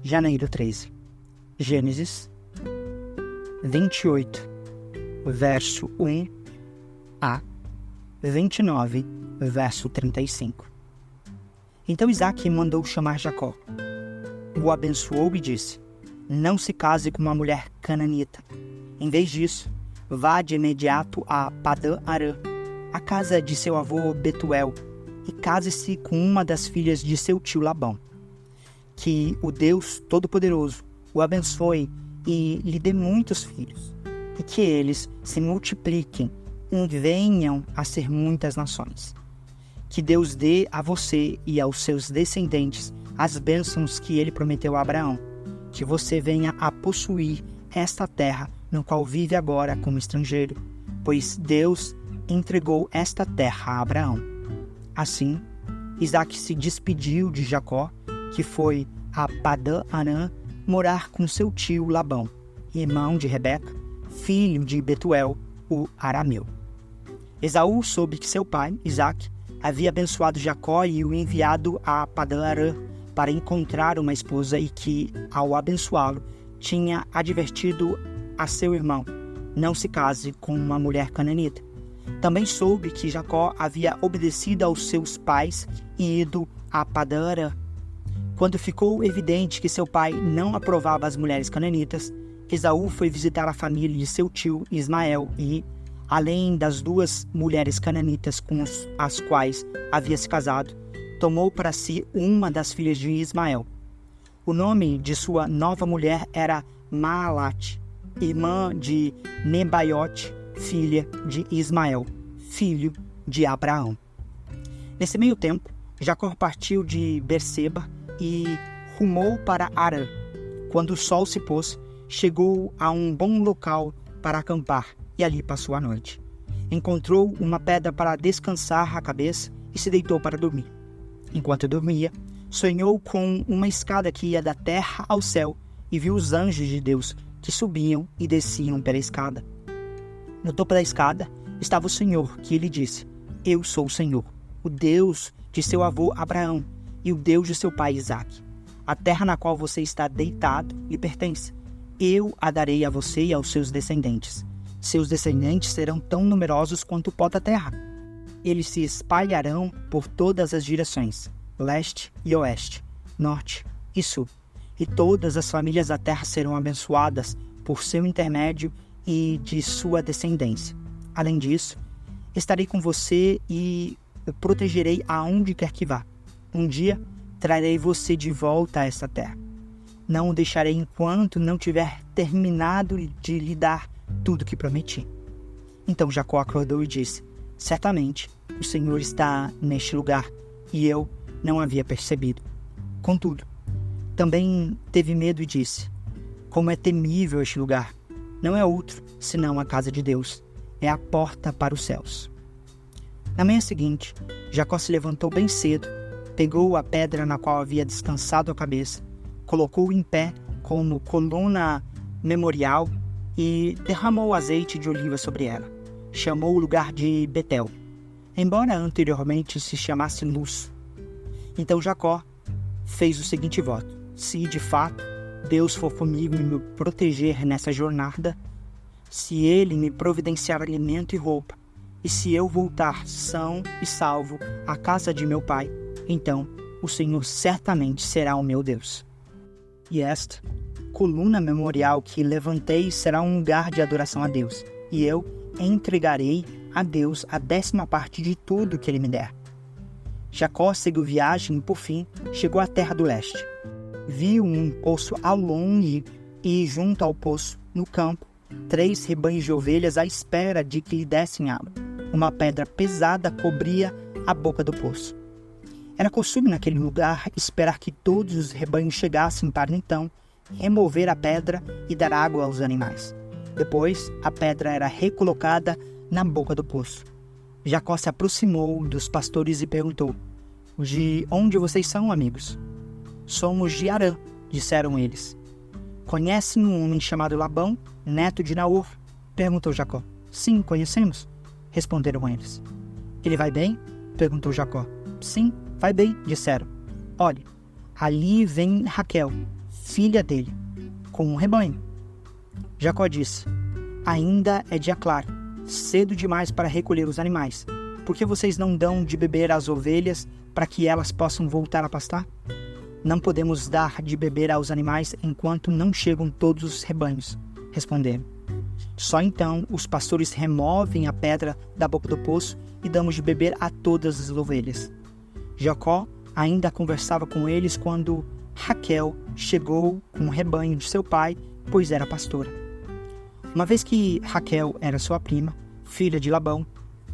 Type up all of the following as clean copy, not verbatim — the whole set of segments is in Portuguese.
janeiro 13. Gênesis 28, verso 1 a 29, verso 35. Então Isaque mandou chamar Jacó, o abençoou e disse: não se case com uma mulher cananita. Em vez disso, vá de imediato a Padã-Arã, a casa de seu avô Betuel, e case-se com uma das filhas de seu tio Labão. Que o Deus Todo-Poderoso o abençoe e lhe dê muitos filhos, e que eles se multipliquem e venham a ser muitas nações. Que Deus dê a você e aos seus descendentes as bênçãos que ele prometeu a Abraão, que você venha a possuir esta terra no qual vive agora como estrangeiro, pois Deus entregou esta terra a Abraão. Assim, Isaque se despediu de Jacó, que foi a Padã-Arã morar com seu tio Labão, irmão de Rebeca, filho de Betuel, o arameu. Esaú soube que seu pai, Isaque, havia abençoado Jacó e o enviado a Padã-Arã para encontrar uma esposa e que, ao abençoá-lo, tinha advertido a seu irmão: não se case com uma mulher cananita. Também soube que Jacó havia obedecido aos seus pais e ido a Padã-Arã. Quando ficou evidente que seu pai não aprovava as mulheres cananitas, Esaú foi visitar a família de seu tio Ismael e, além das 2 mulheres cananitas com as quais havia se casado, tomou para si uma das filhas de Ismael. O nome de sua nova mulher era Maalate, irmã de Nebaiote, filha de Ismael, filho de Abraão. Nesse meio tempo, Jacó partiu de Berseba e rumou para Harã. Quando o sol se pôs, chegou a um bom local para acampar e ali passou a noite. Encontrou uma pedra para descansar a cabeça e se deitou para dormir. Enquanto dormia, sonhou com uma escada que ia da terra ao céu e viu os anjos de Deus que subiam e desciam pela escada. No topo da escada estava o Senhor, que lhe disse: eu sou o Senhor, o Deus de seu avô Abraão e o Deus de seu pai Isaque. A terra na qual você está deitado lhe pertence. Eu a darei a você e aos seus descendentes. Seus descendentes serão tão numerosos quanto o pó da terra. Eles se espalharão por todas as direções, leste e oeste, norte e sul. E todas as famílias da terra serão abençoadas por seu intermédio e de sua descendência. Além disso, estarei com você e o protegerei aonde quer que vá. Um dia trarei você de volta a esta terra. Não o deixarei enquanto não tiver terminado de lhe dar tudo que prometi. Então Jacó acordou e disse: certamente o Senhor está neste lugar, e eu não havia percebido. Contudo, também teve medo e disse: como é temível este lugar! Não é outro senão a casa de Deus, é a porta para os céus. Na manhã seguinte, Jacó se levantou bem cedo, pegou a pedra na qual havia descansado a cabeça, colocou-o em pé como coluna memorial e derramou azeite de oliva sobre ela. Chamou o lugar de Betel, embora anteriormente se chamasse Luz. Então Jacó fez o seguinte voto: se de fato Deus for comigo e me proteger nessa jornada, se ele me providenciar alimento e roupa, e se eu voltar são e salvo à casa de meu pai, então o Senhor certamente será o meu Deus. E esta coluna memorial que levantei será um lugar de adoração a Deus, e eu entregarei a Deus a 10ª parte de tudo que ele me der. Jacó seguiu viagem e, por fim, chegou à terra do leste. Viu um poço ao longe e, junto ao poço, no campo, 3 rebanhos de ovelhas à espera de que lhe dessem água. Uma pedra pesada cobria a boca do poço. Era costume naquele lugar esperar que todos os rebanhos chegassem para então remover a pedra e dar água aos animais. Depois, a pedra era recolocada na boca do poço. Jacó se aproximou dos pastores e perguntou: de onde vocês são, amigos? Somos de Harã, disseram eles. Conhecem um homem chamado Labão, neto de Naor? Perguntou Jacó. Sim, conhecemos, responderam eles. Ele vai bem? Perguntou Jacó. Sim, vai bem, disseram. Olhe, ali vem Raquel, filha dele, com um rebanho. Jacó disse: ainda é dia claro, cedo demais para recolher os animais. Por que vocês não dão de beber às ovelhas para que elas possam voltar a pastar? Não podemos dar de beber aos animais enquanto não chegam todos os rebanhos, responderam. Só então os pastores removem a pedra da boca do poço e damos de beber a todas as ovelhas. Jacó ainda conversava com eles quando Raquel chegou com o rebanho de seu pai, pois era pastora. Uma vez que Raquel era sua prima, filha de Labão,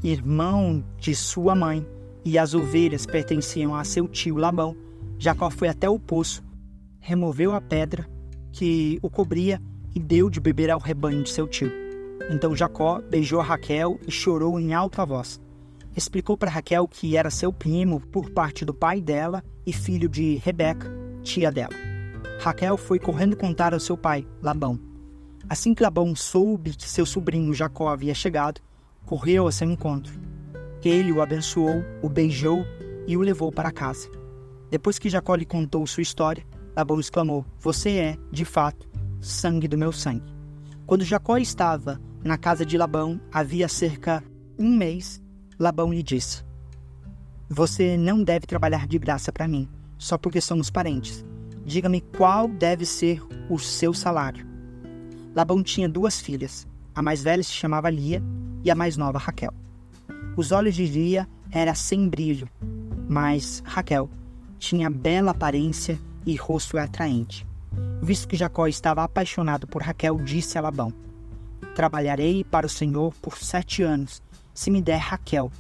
irmão de sua mãe, e as ovelhas pertenciam a seu tio Labão, Jacó foi até o poço, removeu a pedra que o cobria e deu de beber ao rebanho de seu tio. Então Jacó beijou a Raquel e chorou em alta voz. Explicou para Raquel que era seu primo por parte do pai dela e filho de Rebeca, tia dela. Raquel foi correndo contar ao seu pai, Labão. Assim que Labão soube que seu sobrinho Jacó havia chegado, correu ao seu encontro. Ele o abençoou, o beijou e o levou para casa. Depois que Jacó lhe contou sua história, Labão exclamou: você é, de fato, sangue do meu sangue. Quando Jacó estava na casa de Labão, havia cerca de 1 mês, Labão lhe disse: você não deve trabalhar de graça para mim, só porque somos parentes. Diga-me qual deve ser o seu salário. Labão tinha 2 filhas. A mais velha se chamava Lia e a mais nova Raquel. Os olhos de Lia eram sem brilho, mas Raquel tinha bela aparência e rosto atraente. Visto que Jacó estava apaixonado por Raquel, disse a Labão: trabalharei para o Senhor por 7 anos, se me der Raquel,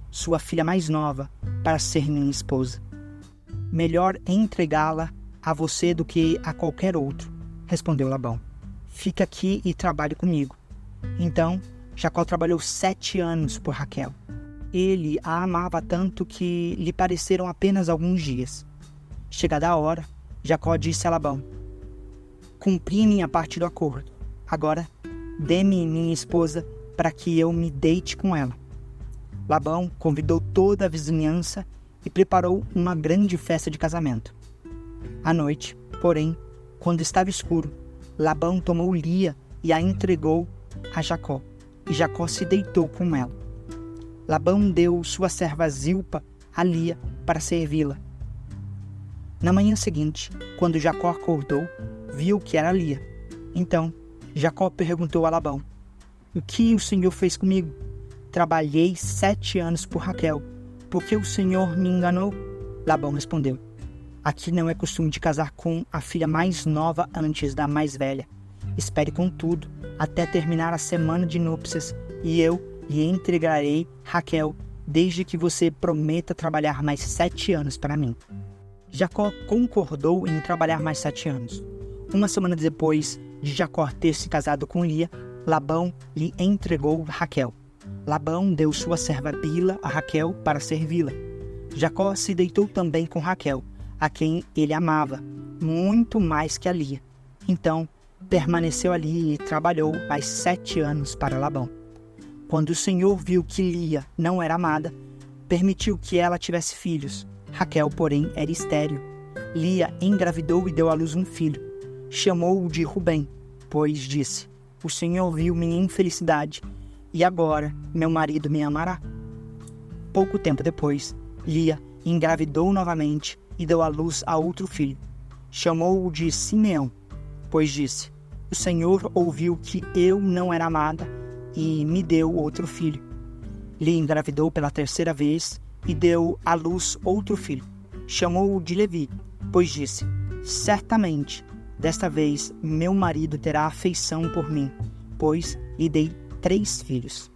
sua filha mais nova, para ser minha esposa. Melhor entregá-la a você do que a qualquer outro, respondeu Labão. Fica aqui e trabalhe comigo. Então Jacó trabalhou 7 anos por Raquel. Ele a amava tanto que lhe pareceram apenas alguns dias. Chegada a hora, Jacó disse a Labão: cumpri minha parte do acordo. Agora, dê-me minha esposa para que eu me deite com ela. Labão convidou toda a vizinhança e preparou uma grande festa de casamento. À noite, porém, quando estava escuro, Labão tomou Lia e a entregou a Jacó, e Jacó se deitou com ela. Labão deu sua serva Zilpa a Lia para servi-la. Na manhã seguinte, quando Jacó acordou, viu que era Lia. Então, Jacó perguntou a Labão: o que o Senhor fez comigo? Trabalhei 7 anos por Raquel. Por que o Senhor me enganou? Labão respondeu: aqui não é costume de casar com a filha mais nova antes da mais velha. Espere contudo até terminar a semana de núpcias, e eu lhe entregarei Raquel, desde que você prometa trabalhar mais 7 anos para mim. Jacó concordou em trabalhar mais 7 anos. Uma semana depois de Jacó ter se casado com Lia, Labão lhe entregou Raquel. Labão deu sua serva Bila a Raquel para servi-la. Jacó se deitou também com Raquel, a quem ele amava, muito mais que a Lia. Então, permaneceu ali e trabalhou mais 7 anos para Labão. Quando o Senhor viu que Lia não era amada, permitiu que ela tivesse filhos. Raquel, porém, era estéril. Lia engravidou e deu à luz um filho. Chamou-o de Rubem, pois disse: o Senhor viu minha infelicidade, e agora meu marido me amará. Pouco tempo depois, Lia engravidou novamente e deu à luz a outro filho. Chamou-o de Simeão, pois disse: o Senhor ouviu que eu não era amada e me deu outro filho. Lia engravidou pela 3ª vez e deu à luz outro filho. Chamou-o de Levi, pois disse: certamente, desta vez meu marido terá afeição por mim, pois lhe dei 3 filhos.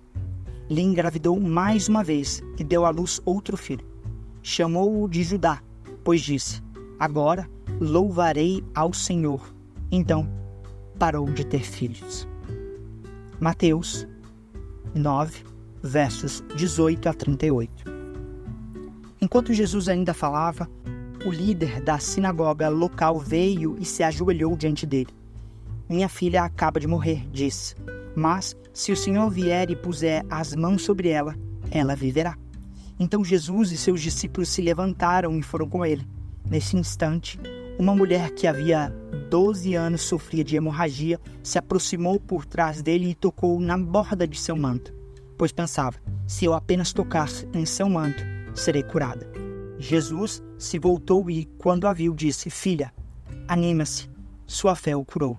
Lia engravidou mais uma vez e deu à luz outro filho. Chamou-o de Judá, pois disse: agora louvarei ao Senhor. Então parou de ter filhos. Mateus 9, versos 18 a 38. Enquanto Jesus ainda falava, o líder da sinagoga local veio e se ajoelhou diante dele. Minha filha acaba de morrer, disse, mas se o Senhor vier e puser as mãos sobre ela, ela viverá. Então Jesus e seus discípulos se levantaram e foram com ele. Nesse instante, uma mulher que havia 12 anos sofria de hemorragia, se aproximou por trás dele e tocou na borda de seu manto, pois pensava, se eu apenas tocar em seu manto, serei curada. Jesus se voltou e, quando a viu, disse, filha, anima-se, sua fé o curou.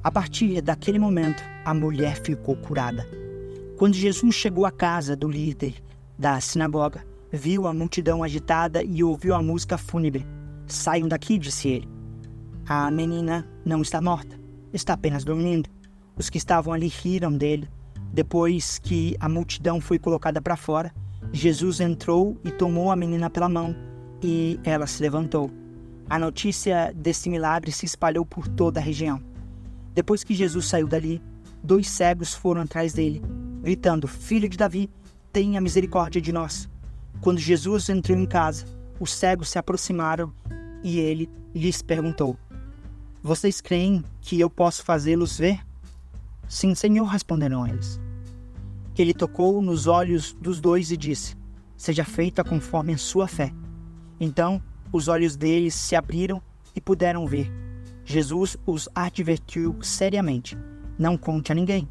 A partir daquele momento, a mulher ficou curada. Quando Jesus chegou à casa do líder da sinagoga, viu a multidão agitada e ouviu a música fúnebre. Saiam daqui, disse ele. A menina não está morta, está apenas dormindo. Os que estavam ali riram dele. Depois que a multidão foi colocada para fora, Jesus entrou e tomou a menina pela mão, e ela se levantou. A notícia desse milagre se espalhou por toda a região. Depois que Jesus saiu dali, 2 cegos foram atrás dele, gritando, Filho de Davi, tenha misericórdia de nós. Quando Jesus entrou em casa, os cegos se aproximaram e ele lhes perguntou, vocês creem que eu posso fazê-los ver? Sim, Senhor, responderam eles. Ele tocou nos olhos dos 2 e disse, seja feita conforme a sua fé. Então, os olhos deles se abriram e puderam ver. Jesus os advertiu seriamente, não conte a ninguém.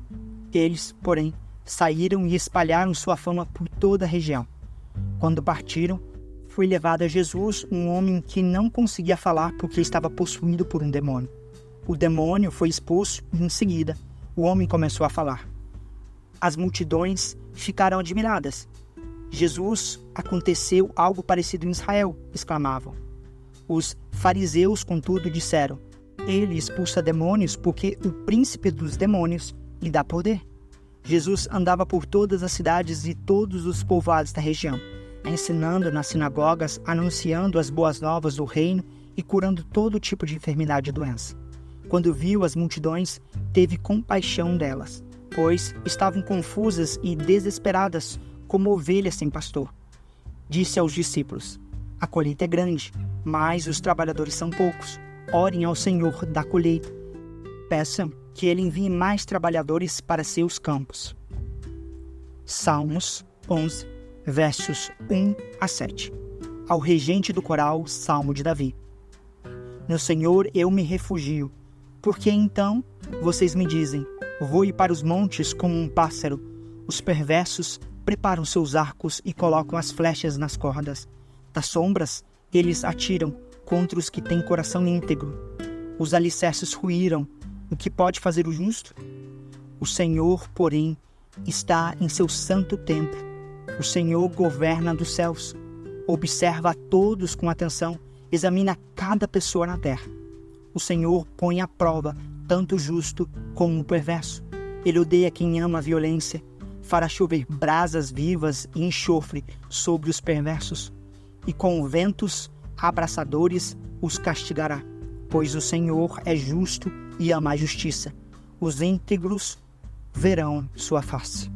Eles, porém, saíram e espalharam sua fama por toda a região. Quando partiram, foi levado a Jesus um homem que não conseguia falar porque estava possuído por um demônio. O demônio foi expulso e, em seguida, o homem começou a falar. As multidões ficaram admiradas. Jesus, aconteceu algo parecido em Israel, exclamavam. Os fariseus, contudo, disseram, ele expulsa demônios porque o príncipe dos demônios lhe dá poder. Jesus andava por todas as cidades e todos os povoados da região, ensinando nas sinagogas, anunciando as boas novas do reino e curando todo tipo de enfermidade e doença. Quando viu as multidões, teve compaixão delas, pois estavam confusas e desesperadas como ovelhas sem pastor. Disse aos discípulos, a colheita é grande, mas os trabalhadores são poucos. Orem ao Senhor da colheita. Peçam que Ele envie mais trabalhadores para seus campos. Salmos 11, versos 1 a 7. Ao regente do coral, Salmo de Davi. No Senhor eu me refugio, porque então vocês me dizem, voe para os montes como um pássaro. Os perversos preparam seus arcos e colocam as flechas nas cordas. Das sombras, eles atiram contra os que têm coração íntegro. Os alicerces ruíram. O que pode fazer o justo? O Senhor, porém, está em seu santo templo. O Senhor governa dos céus. Observa a todos com atenção. Examina cada pessoa na terra. O Senhor põe à prova tanto o justo como o perverso. Ele odeia quem ama a violência. Fará chover brasas vivas e enxofre sobre os perversos. E com ventos abrasadores os castigará, pois o Senhor é justo e ama a justiça. Os íntegros verão sua face.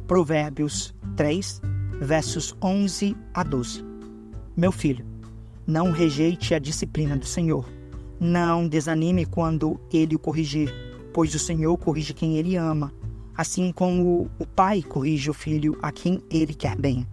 Provérbios 3, versos 11 a 12. Meu filho, não rejeite a disciplina do Senhor. Não desanime quando Ele o corrigir, pois o Senhor corrige quem Ele ama, assim como o pai corrige o filho a quem Ele quer bem.